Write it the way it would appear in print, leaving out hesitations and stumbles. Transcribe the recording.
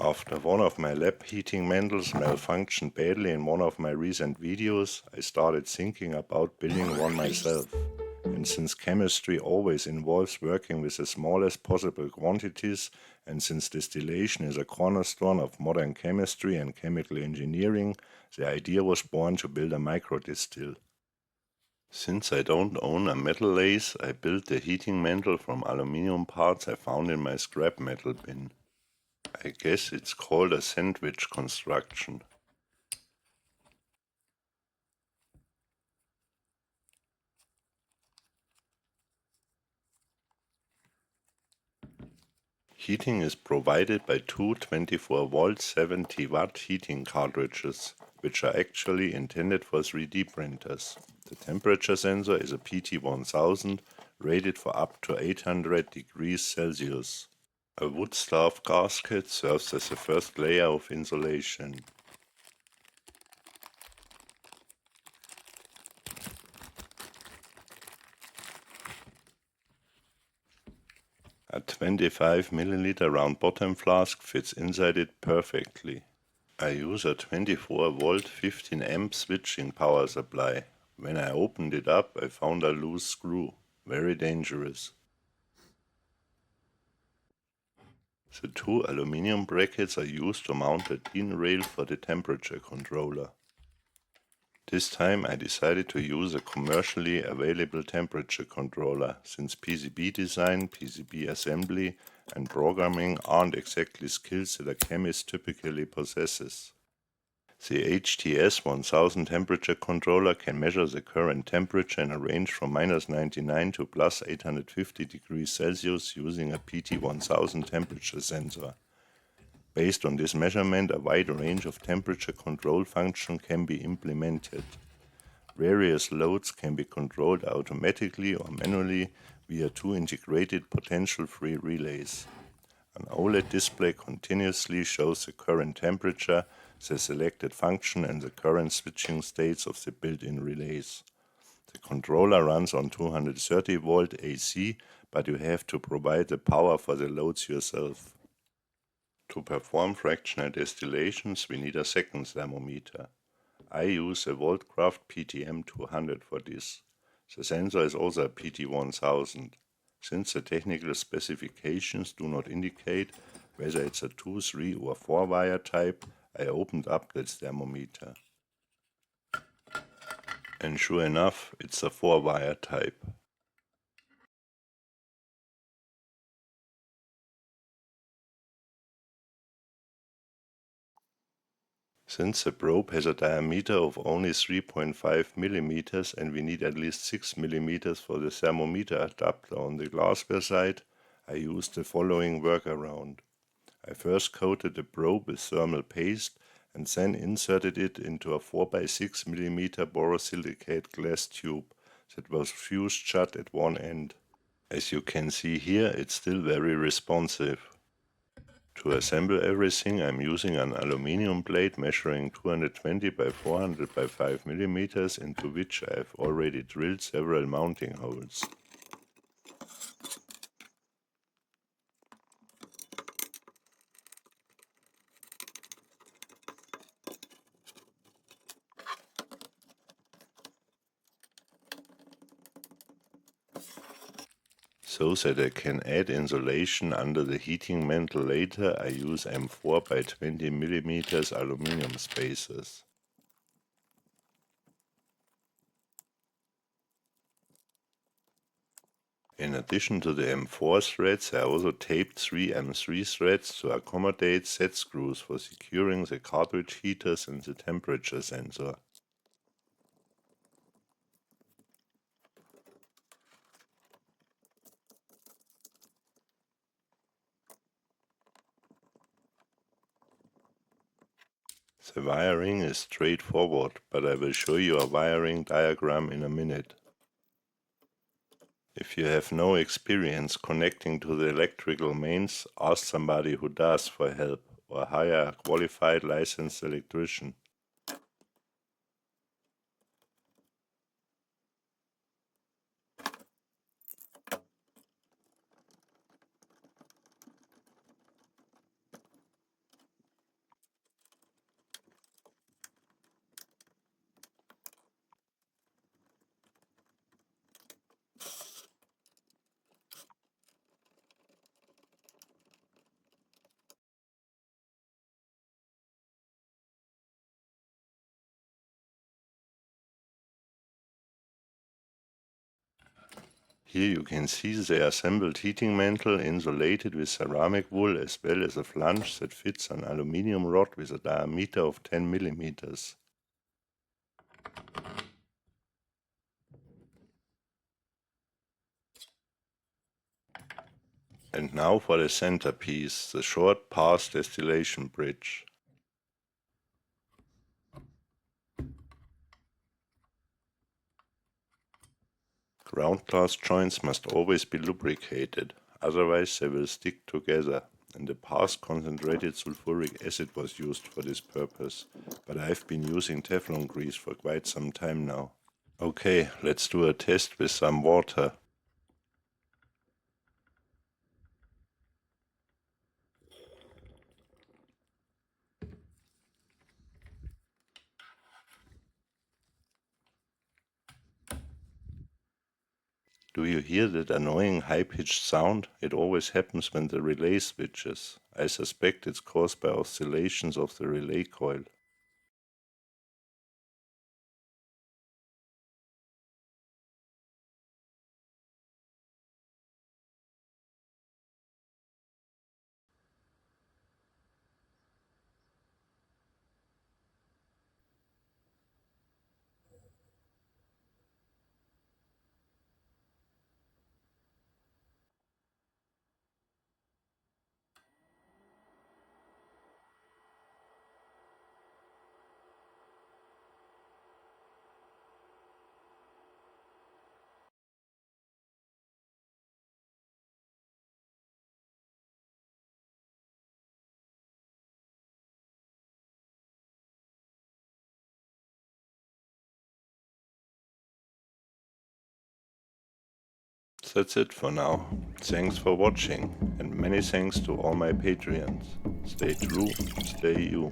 After one of my lab heating mantles malfunctioned badly in one of my recent videos, I started thinking about building one myself. And since chemistry always involves working with the smallest possible quantities, and since distillation is a cornerstone of modern chemistry and chemical engineering, the idea was born to build a microdistill. Since I don't own a metal lathe, I built the heating mantle from aluminium parts I found in my scrap metal bin. I guess it's called a sandwich construction. Heating is provided by two 24-volt 70-watt heating cartridges, which are actually intended for 3D printers. The temperature sensor is a PT1000, rated for up to 800 degrees Celsius. A wood staff gasket serves as the first layer of insulation. A 25 milliliter round bottom flask fits inside it perfectly. I use a 24 volt 15 amp switching power supply. When I opened it up, I found a loose screw. Very dangerous. The two aluminum brackets are used to mount a DIN rail for the temperature controller. This time I decided to use a commercially available temperature controller, since PCB design, PCB assembly and programming aren't exactly skills that a chemist typically possesses. The HTS1000 temperature controller can measure the current temperature in a range from -99 to +850 degrees Celsius using a PT1000 temperature sensor. Based on this measurement, a wide range of temperature control functions can be implemented. Various loads can be controlled automatically or manually via two integrated potential-free relays. An OLED display continuously shows the current temperature, the selected function and the current switching states of the built-in relays. The controller runs on 230 volt AC, but you have to provide the power for the loads yourself. To perform fractional distillations, we need a second thermometer. I use a Voltcraft PTM200 for this. The sensor is also a PT1000. Since the technical specifications do not indicate whether it's a 2, 3 or 4 wire type, I opened up that thermometer. And sure enough, it's a 4 wire type. Since the probe has a diameter of only 3.5 millimeters and we need at least 6 millimeters for the thermometer adapter on the glassware side, I used the following workaround. I first coated the probe with thermal paste and then inserted it into a 4x6 mm borosilicate glass tube that was fused shut at one end. As you can see here, it's still very responsive. To assemble everything, I'm using an aluminium plate measuring 220 by 400 by 5 mm, into which I have already drilled several mounting holes. So that I can add insulation under the heating mantle later, I use M4 by 20 mm aluminum spacers. In addition to the M4 threads, I also taped 3 M3 threads to accommodate set screws for securing the cartridge heaters and the temperature sensor. The wiring is straightforward, but I will show you a wiring diagram in a minute. If you have no experience connecting to the electrical mains, ask somebody who does for help, or hire a qualified licensed electrician. Here you can see the assembled heating mantle insulated with ceramic wool as well as a flange that fits an aluminium rod with a diameter of 10 millimeters. And now for the centerpiece, the short pass distillation bridge. Ground glass joints must always be lubricated, otherwise they will stick together. In the past, concentrated sulfuric acid was used for this purpose, but I've been using Teflon grease for quite some time now. Okay, let's do a test with some water. Do you hear that annoying high-pitched sound? It always happens when the relay switches. I suspect it's caused by oscillations of the relay coil. That's it for now. Thanks for watching, and many thanks to all my Patreons. Stay true, stay you.